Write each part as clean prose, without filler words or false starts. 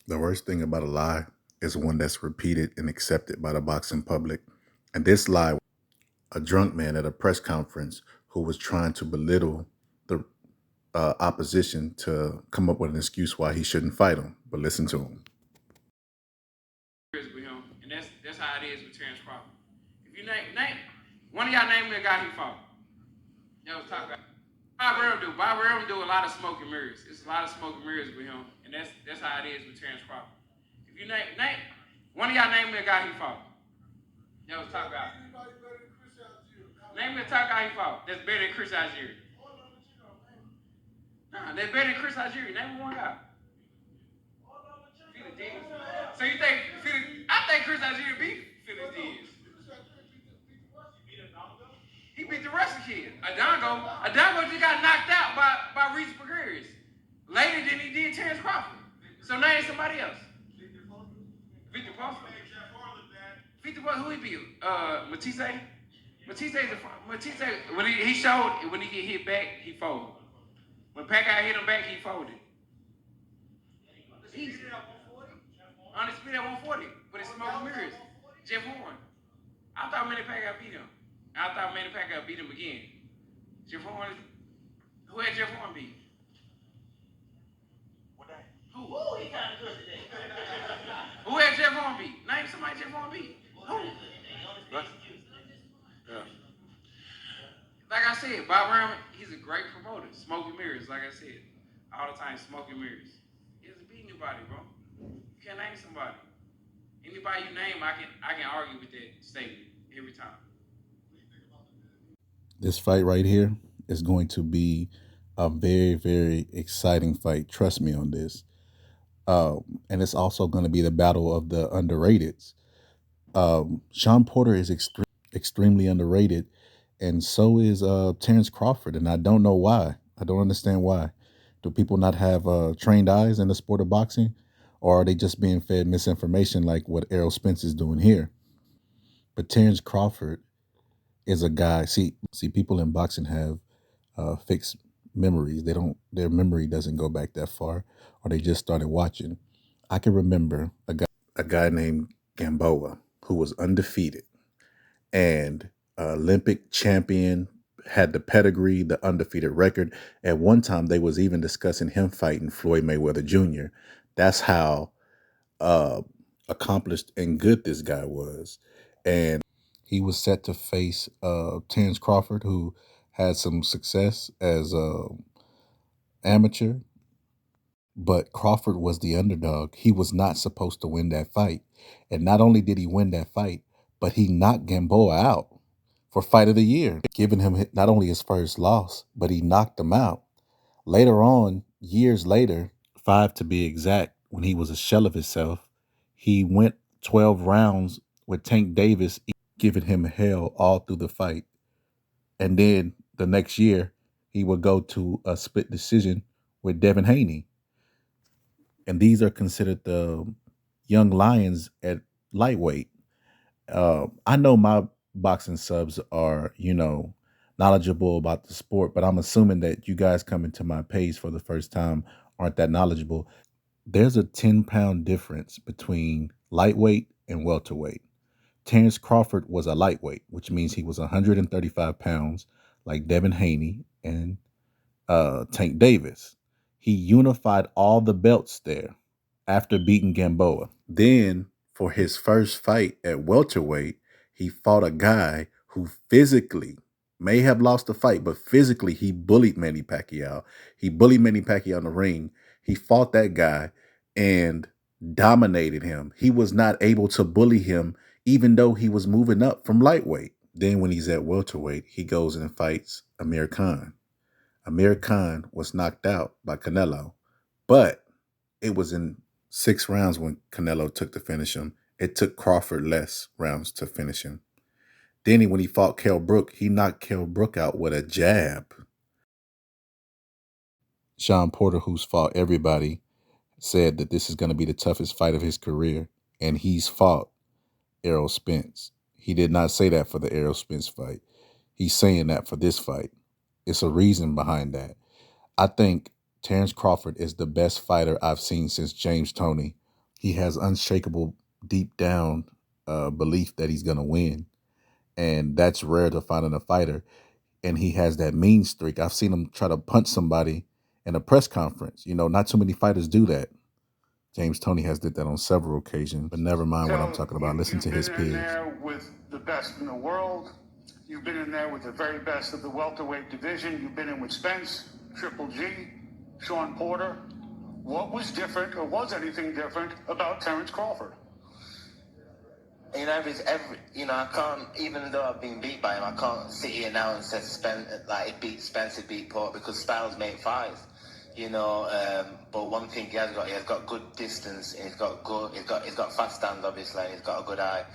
The worst thing about a lie is one that's repeated and accepted by the boxing public. And this lie, a drunk man at a press conference who was trying to belittle the opposition to come up with an excuse why he shouldn't fight him. But listen to him. With him, and that's how it is with Terence Crawford. If you name one of y'all name me a guy he fought. That was talk about. Bob Ram do a lot of smoke and mirrors. It's a lot of smoke and mirrors with him, and that's how it is with Terence Crawford. If you name one of y'all name me a guy he fought. That was talk about. Name me a top guy he fought that's better than Chris Algieri. Nah, they're better than Chris Algieri. Name me one guy. Felix Diaz. So you think I think Chris Algieri beat Felix Diaz. He beat the rest of the kids. Adongo just got knocked out by Reese Gregarious later than he did Terence Crawford. So name somebody else. Victor Foster. Victor Foster, who he beat? Matisse. Matisse, when he showed, when he get hit back, he folded. When Pacquiao hit him back, he folded. Easy. Undisputed at 140, but it's smoke and mirrors. Jeff Horn. I thought Manny Pacquiao beat him. I thought Manny Pacquiao beat him again. Jeff Horn, who had Jeff Horn beat? Who? Ooh, he kind of good today. Who had Jeff Horn beat? Name somebody Jeff Horn beat. Who? Yeah. Like I said, Bob Ram, he's a great promoter. Smoke and mirrors, like I said. All the time, smoke and mirrors. He doesn't beat anybody, bro. You can't name somebody. Anybody you name, I can argue with that statement every time. This fight right here is going to be a very, very exciting fight. Trust me on this. And it's also going to be the battle of the underrateds. Shawn Porter is extremely underrated, and so is Terence Crawford. And I don't know why. I don't understand why. Do people not have trained eyes in the sport of boxing, or are they just being fed misinformation like what Errol Spence is doing here? But Terence Crawford is a guy. See, people in boxing have fixed memories. They don't. Their memory doesn't go back that far, or they just started watching. I can remember a guy named Gamboa who was undefeated and Olympic champion, had the pedigree, the undefeated record. At one time, they was even discussing him fighting Floyd Mayweather Jr. That's how uh, accomplished and good this guy was. And he was set to face Terence Crawford, who had some success as amateur, but Crawford was the underdog. He was not supposed to win that fight. And not only did he win that fight, but he knocked Gamboa out for fight of the year, giving him not only his first loss, but he knocked him out. Later on, years later, 5 to be exact, when he was a shell of himself, he went 12 rounds with Tank Davis giving him hell all through the fight. And then the next year, he would go to a split decision with Devin Haney. And these are considered the young lions at lightweight. I know my boxing subs are, knowledgeable about the sport, but I'm assuming that you guys coming to my page for the first time aren't that knowledgeable. There's a 10-pound difference between lightweight and welterweight. Terence Crawford was a lightweight, which means he was 135 pounds, like Devin Haney and Tank Davis. He unified all the belts there after beating Gamboa. Then, for his first fight at welterweight, he fought a guy who physically may have lost the fight, but physically he bullied Manny Pacquiao. He bullied Manny Pacquiao in the ring. He fought that guy and dominated him. He was not able to bully him, even though he was moving up from lightweight. Then, when he's at welterweight, he goes and fights Amir Khan. Amir Khan was knocked out by Canelo, but it was in 6 rounds when Canelo took to finish him. It took Crawford less rounds to finish him. Then when he fought Kell Brook, he knocked Kell Brook out with a jab. Shawn Porter, who's fought everybody, said that this is going to be the toughest fight of his career, and he's fought Errol Spence. He did not say that for the Errol Spence fight. He's saying that for this fight. It's a reason behind that. I think Terence Crawford is the best fighter I've seen since James Toney He has unshakable, deep down belief that he's gonna win, and that's rare to find in a fighter. And he has that mean streak. I've seen him try to punch somebody in a press conference. You know, not too many fighters do that. James Toney has did that on several occasions, but never mind what I'm talking about. Listen to his You've been in peers. there with the best in the world. You've been in there with the very best of the welterweight division. You've been in with Spence, Triple G, Shawn Porter. What was different, or was anything different, about Terence Crawford? You know, I can't, even though I've been beat by him, I can't sit here now and say it beat Spence, it beat Porter, because styles make fights. You know, but one thing he has got good distance, and he's got fast hands, obviously, and he's got a good eye,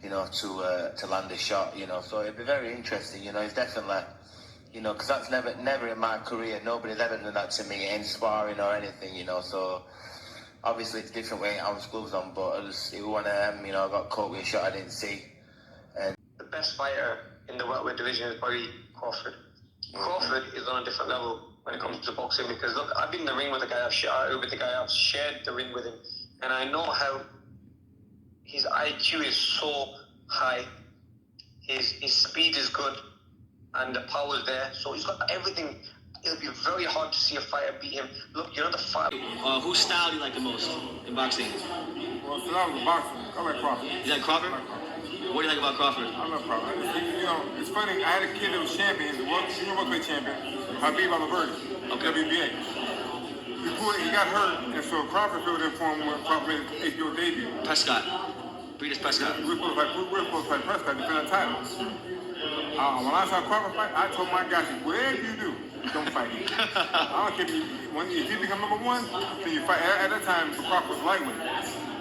you know, to land a shot, you know. So it'd be very interesting, you know. He's definitely, you know, because that's never in my career, nobody's ever done that to me in sparring or anything, you know. So obviously it's different weighing ounce gloves on, but it was one of them, you know. I got caught with a shot I didn't see. And the best fighter in the welterweight division is probably Crawford. Crawford is on a different level when it comes to boxing, because look, I've been in the ring with the guy I've shared the ring with him, and I know how his IQ is so high, his speed is good, and the power is there. So he's got everything. It'll be very hard to see a fighter beat him. Look, you're not the fighter. Whose style do you like the most in boxing? Well, so that was boxing. I like Crawford. You like Crawford? What do you like about Crawford? I love Crawford. You know, it's funny. I had a kid that was champion, the welterweight champion, Habib Al-Birdi, Okay. WBA. He got hurt, and so Crawford filled in for him when Crawford made his HBO debut. Prescott. Breeders Prescott. We were supposed to fight Prescott to defend the title. When I saw Crawford fight, I told my guys, whatever you do, don't fight him. I don't care if you become number one, then you fight. At that time, Crawford was lightweight.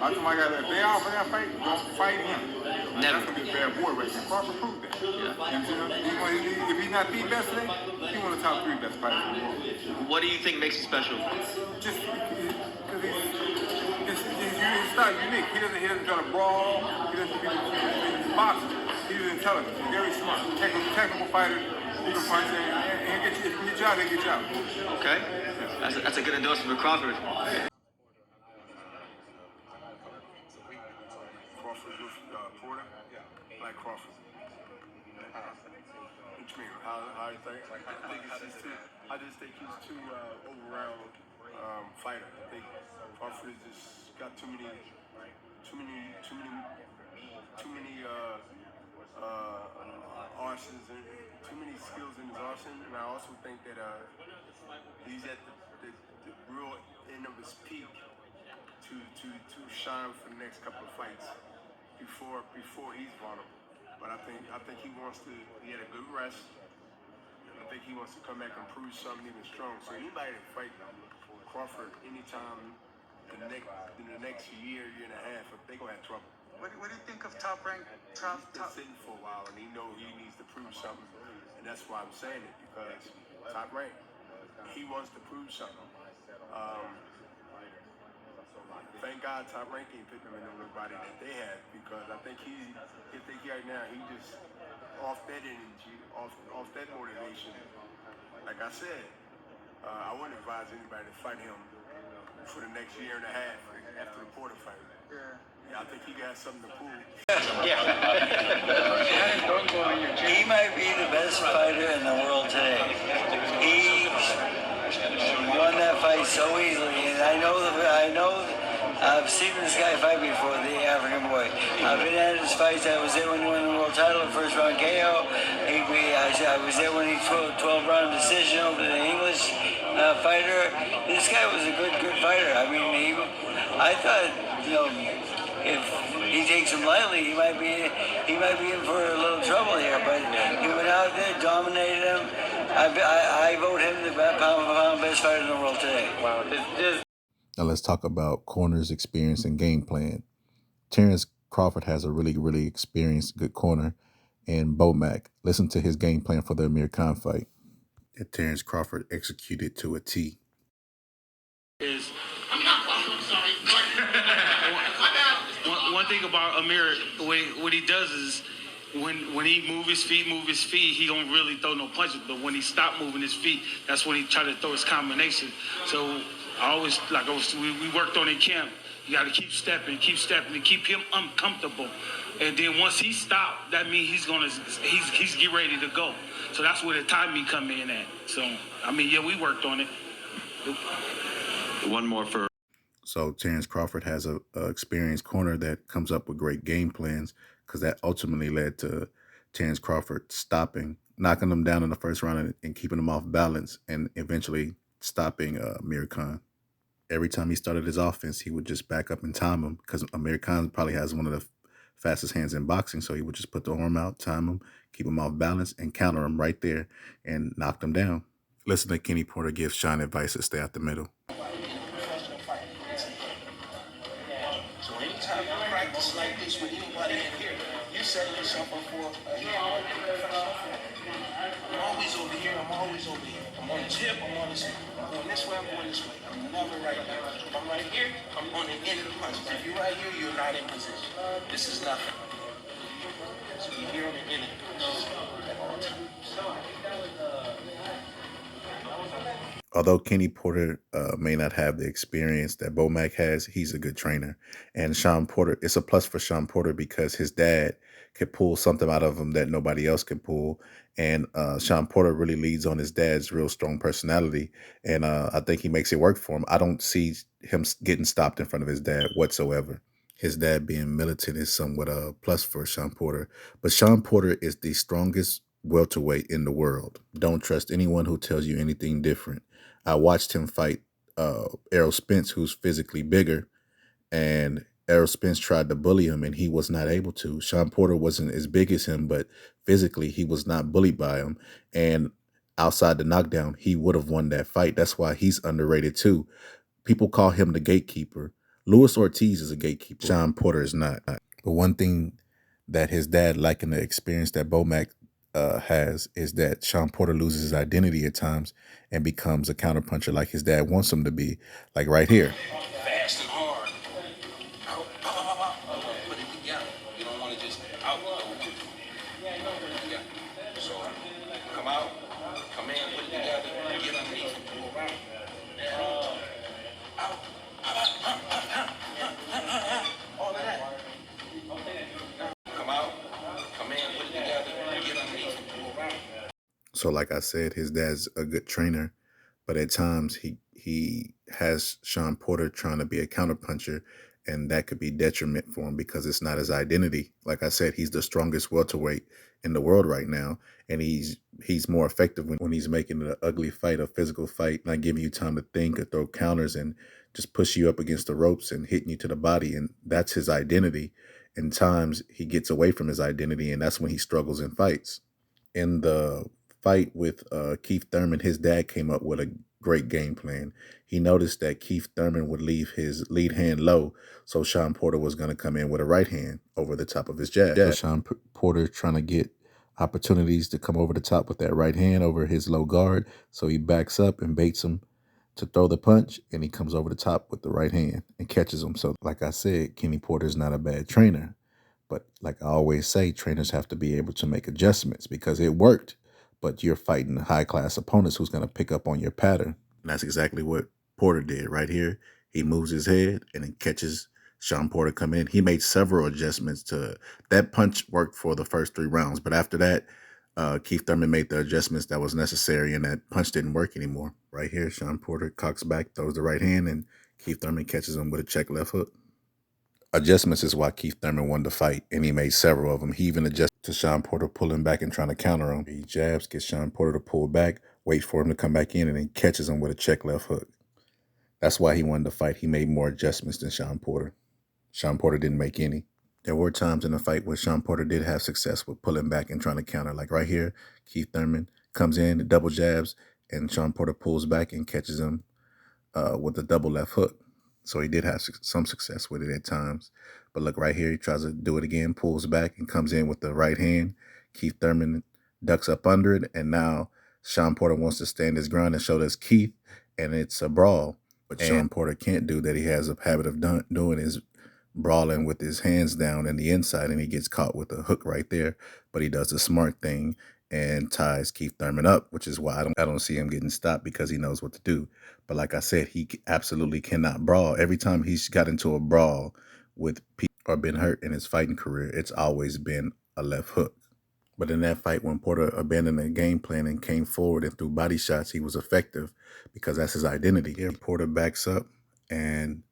I told my guys, if they offer that fight, don't fight him. Never. That's gonna be a bad boy right there. Crawford proved that. Yeah. And, if he's not the best today, he's one of the top 3 best fighters in the world. What do you think makes him special? Just because his style unique. He doesn't try to brawl. He doesn't he's boxing. He's intelligent. He's very smart. Technical fighter. He can punch and get your job. They get you out. Okay. That's a good endorsement for Crawford. Crawford with Porter. Like Crawford. What you mean? How you think? I just think he's too overall fighter. I think Crawford has just got too many arsons and too many skills in his arsenal. And I also think that he's at the real end of his peak to shine for the next couple of fights before he's vulnerable. But I think he had a good rest. I think he wants to come back and prove something even strong. So anybody that fight Crawford anytime in the next year and a half, they're gonna have trouble. What do you think of Top Rank? He's been sitting for a while, and he knows he needs to prove something, and that's why I'm saying it, because Top Rank, he wants to prove something. Thank God Top Rank ain't picking him in everybody that they have, because I think right now he just off that energy, off that motivation. Like I said, I wouldn't advise anybody to fight him for the next year and a half after the Porter fight. Yeah, I think he got something to prove. Yeah. He might be the best fighter in the world today. He won that fight so easily, and I know I've seen this guy fight before, the African boy. I've been at his fights. I was there when he won the world title, first round KO. I was there when he 12-round decision over the English fighter. This guy was a good fighter. I mean, I thought, you know, if he takes him lightly, he might be in for a little trouble here. But he went out there, dominated him. I vote him the pound for pound best fighter in the world today. Wow, Now let's talk about corners' experience and game plan. Terence Crawford has a really, really experienced good corner in Bomac. Listen to his game plan for the Amir Khan fight that Terence Crawford executed to a T. One thing about Amir, what he does is when he move his feet, he don't really throw no punches. But when he stop moving his feet, that's when he try to throw his combination. So we worked on in camp. You got to keep stepping, to keep him uncomfortable. And then once he stopped, that means he's get ready to go. So that's where the timing come in at. So I mean, yeah, we worked on it. One more for. So Terence Crawford has a experienced corner that comes up with great game plans, because that ultimately led to Terence Crawford stopping, knocking him down in the first round and keeping him off balance, and eventually stopping Amir Khan. Every time he started his offense, he would just back up and time him, because Amir Khan probably has one of the fastest hands in boxing. So he would just put the arm out, time him, keep him off balance, and counter him right there and knock him down. Listen to Kenny Porter give Shawn advice to stay out the middle. So anytime you practice like this with anybody in here, you setting yourself up for I'm always over here, I'm always over here. I'm on this hip, I'm on this hip. I'm going this way, I'm going this way. I'm never right here. If I'm right here, I'm on the end of the punch. If you're right here, you're not in position. This is nothing. So you're here on the end of the punch at all times. Although Kenny Porter may not have the experience that Bomac has, he's a good trainer. And Shawn Porter, it's a plus for Shawn Porter because his dad could pull something out of him that nobody else can pull. And Shawn Porter really leads on his dad's real strong personality. And I think he makes it work for him. I don't see him getting stopped in front of his dad whatsoever. His dad being militant is somewhat a plus for Shawn Porter. But Shawn Porter is the strongest welterweight in the world. Don't trust anyone who tells you anything different. I watched him fight Errol Spence, who's physically bigger, and Errol Spence tried to bully him, and he was not able to. Shawn Porter wasn't as big as him, but physically he was not bullied by him. And outside the knockdown, he would have won that fight. That's why he's underrated too. People call him the gatekeeper. Luis Ortiz is a gatekeeper. Shawn Porter is not. But one thing that his dad, lacking the experience that Bomac has, is that Shawn Porter loses his identity at times and becomes a counterpuncher like his dad wants him to be, like right here. Fast and hard. Put it together. You don't want to just out. So come out, come in, put it together, get underneath and pull around. Out. All of that. Come out, come in, put it together, get underneath and pull around. So like I said, his dad's a good trainer, but at times he has Shawn Porter trying to be a counterpuncher, and that could be detriment for him because it's not his identity. Like I said, he's the strongest welterweight in the world right now, and he's more effective when he's making an ugly fight, a physical fight, not giving you time to think or throw counters and just push you up against the ropes and hitting you to the body, and that's his identity. And times he gets away from his identity, and that's when he struggles in fights. In the fight with Keith Thurman, his dad came up with a great game plan. He noticed that Keith Thurman would leave his lead hand low, so Shawn Porter was going to come in with a right hand over the top of his jab. So Shawn Porter trying to get opportunities to come over the top with that right hand over his low guard, so he backs up and baits him to throw the punch, and he comes over the top with the right hand and catches him. So like I said, Kenny Porter's not a bad trainer. But like I always say, trainers have to be able to make adjustments because it worked, but you're fighting high-class opponents who's going to pick up on your pattern. And that's exactly what Porter did right here. He moves his head and then catches Shawn Porter come in. He made several adjustments to that punch worked for the first 3 rounds, but after that, Keith Thurman made the adjustments that was necessary, and that punch didn't work anymore. Right here, Shawn Porter cocks back, throws the right hand, and Keith Thurman catches him with a check left hook. Adjustments is why Keith Thurman won the fight, and he made several of them. He even adjusted to Shawn Porter pulling back and trying to counter him. He jabs, gets Shawn Porter to pull back, wait for him to come back in, and then catches him with a check left hook. That's why he won the fight. He made more adjustments than Shawn Porter. Shawn Porter didn't make any. There were times in the fight where Shawn Porter did have success with pulling back and trying to counter. Like right here, Keith Thurman comes in, double jabs, and Shawn Porter pulls back and catches him with a double left hook. So he did have some success with it at times. But look right here, he tries to do it again, pulls back and comes in with the right hand. Keith Thurman ducks up under it, and now Shawn Porter wants to stand his ground and show this Keith, and it's a brawl. What Shawn Porter can't do that he has a habit of doing is brawling with his hands down in the inside, and he gets caught with a hook right there. But he does the smart thing and ties Keith Thurman up, which is why I don't see him getting stopped, because he knows what to do. But like I said, he absolutely cannot brawl. Every time he's got into a brawl with people or been hurt in his fighting career, it's always been a left hook. But in that fight, when Porter abandoned the game plan and came forward and threw body shots, he was effective because that's his identity. Here, Porter backs up and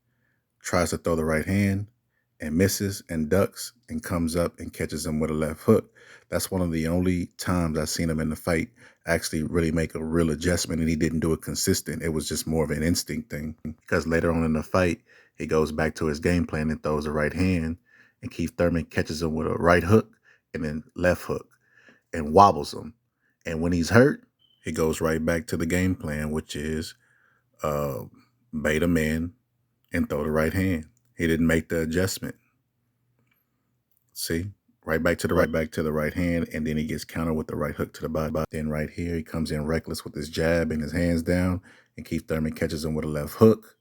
tries to throw the right hand and misses and ducks and comes up and catches him with a left hook. That's one of the only times I've seen him in the fight actually really make a real adjustment, and he didn't do it consistent. It was just more of an instinct thing, because later on in the fight, he goes back to his game plan and throws the right hand, and Keith Thurman catches him with a right hook and then left hook and wobbles him. And when he's hurt, he goes right back to the game plan, which is bait him in and throw the right hand. He didn't make the adjustment. See? Right back to the right hand, and then he gets countered with the right hook to the body. Then right here, he comes in reckless with his jab and his hands down, and Keith Thurman catches him with a left hook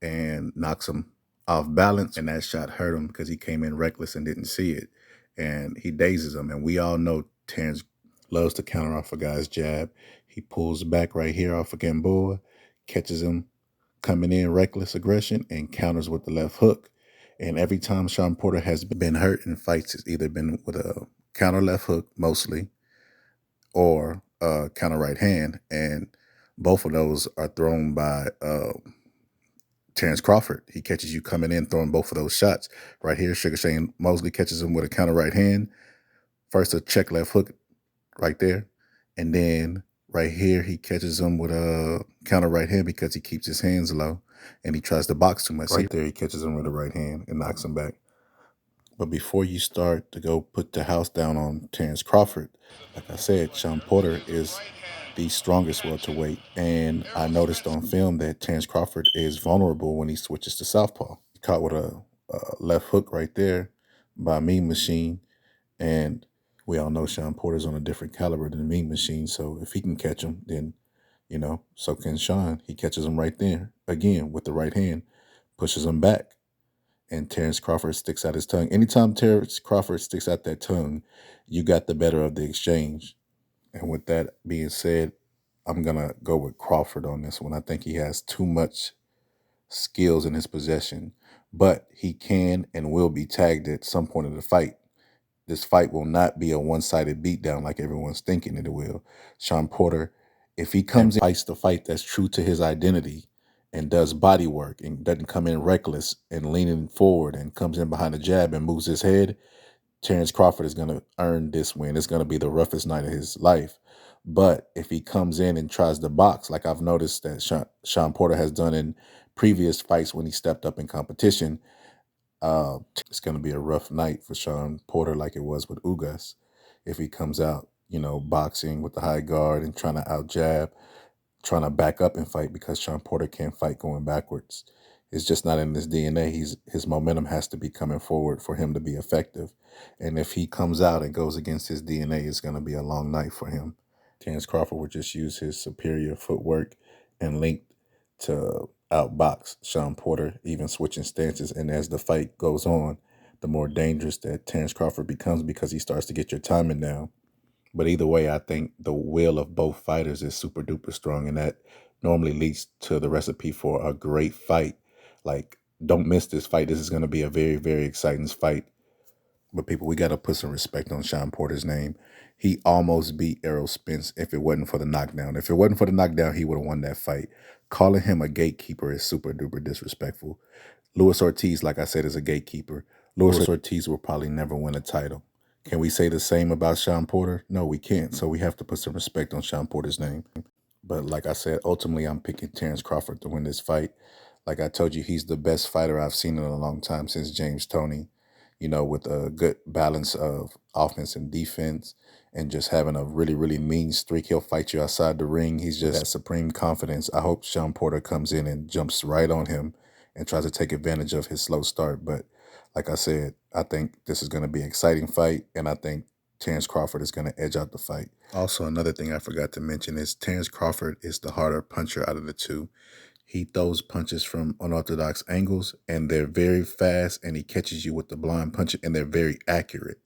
and knocks him off balance. And that shot hurt him because he came in reckless and didn't see it. And he dazes him. And we all know Terence loves to counter off a guy's jab. He pulls back right here off of Gamboa, catches him coming in reckless aggression, and counters with the left hook. And every time Shawn Porter has been hurt in fights, it's either been with a counter left hook mostly or a counter right hand. And both of those are thrown by Terence Crawford. He catches you coming in, throwing both of those shots. Right here, Sugar Shane Mosley catches him with a counter right hand. First a check left hook right there. And then right here, he catches him with a counter right hand because he keeps his hands low and he tries to box too much. Right there, he catches him with a right hand and knocks him back. But before you start to go put the house down on Terence Crawford, like I said, Shawn Porter is the strongest welterweight. And I noticed on film that Terence Crawford is vulnerable when he switches to southpaw. He caught with a left hook right there by Mean Machine. And we all know Shawn Porter's on a different caliber than Mean Machine. So if he can catch him, then, you know, so can Shawn. He catches him right there, again, with the right hand, pushes him back. And Terence Crawford sticks out his tongue. Anytime Terence Crawford sticks out that tongue, you got the better of the exchange. And with that being said, I'm going to go with Crawford on this one. I think he has too much skills in his possession, but he can and will be tagged at some point in the fight. This fight will not be a one-sided beatdown like everyone's thinking it will. Shawn Porter, if he comes in and fights the fight that's true to his identity and does body work and doesn't come in reckless and leaning forward and comes in behind the jab and moves his head, Terence Crawford is going to earn this win. It's going to be the roughest night of his life. But if he comes in and tries to box, like I've noticed that Shawn Porter has done in previous fights when he stepped up in competition, it's going to be a rough night for Shawn Porter like it was with Ugas. If he comes out, you know, boxing with the high guard and trying to out-jab, trying to back up and fight, because Shawn Porter can't fight going backwards. It's just not in his DNA. His momentum has to be coming forward for him to be effective. And if he comes out and goes against his DNA, it's going to be a long night for him. Terence Crawford would just use his superior footwork and length to outbox Shawn Porter, even switching stances. And as the fight goes on, the more dangerous that Terence Crawford becomes, because he starts to get your timing down. But either way, I think the will of both fighters is super duper strong, and that normally leads to the recipe for a great fight. Like, don't miss this fight. This is going to be a very, very exciting fight. But people, we got to put some respect on Shawn Porter's name. He almost beat Errol Spence if it wasn't for the knockdown. If it wasn't for the knockdown, he would have won that fight. Calling him a gatekeeper is super duper disrespectful. Luis Ortiz, like I said, is a gatekeeper. Luis Ortiz will probably never win a title. Can we say the same about Shawn Porter? No, we can't. So we have to put some respect on Shawn Porter's name. But like I said, ultimately, I'm picking Terence Crawford to win this fight. Like I told you, he's the best fighter I've seen in a long time, since James Toney, you know, with a good balance of offense and defense and just having a really, really mean streak. He'll fight you outside the ring. He's just that supreme confidence. I hope Shawn Porter comes in and jumps right on him and tries to take advantage of his slow start. But like I said, I think this is going to be an exciting fight, and I think Terence Crawford is going to edge out the fight. Also, another thing I forgot to mention is Terence Crawford is the harder puncher out of the two. He throws punches from unorthodox angles, and they're very fast, and he catches you with the blind punch, and they're very accurate.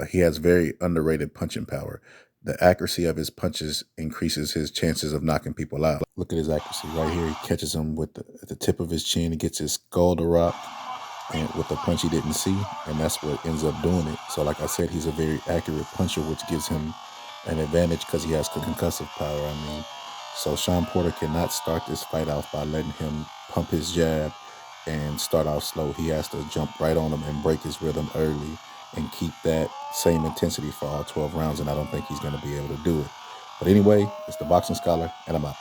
He has very underrated punching power. the accuracy of his punches increases his chances of knocking people out. Look at his accuracy right here. He catches him with the tip of his chin. He gets his skull to rock and with a punch he didn't see, and that's what ends up doing it. So like I said, he's a very accurate puncher, which gives him an advantage because he has concussive power, I mean. So Shawn Porter cannot start this fight off by letting him pump his jab and start off slow. He has to jump right on him and break his rhythm early and keep that same intensity for all 12 rounds, and I don't think he's going to be able to do it. But anyway, it's the Boxing Scholar, and I'm out.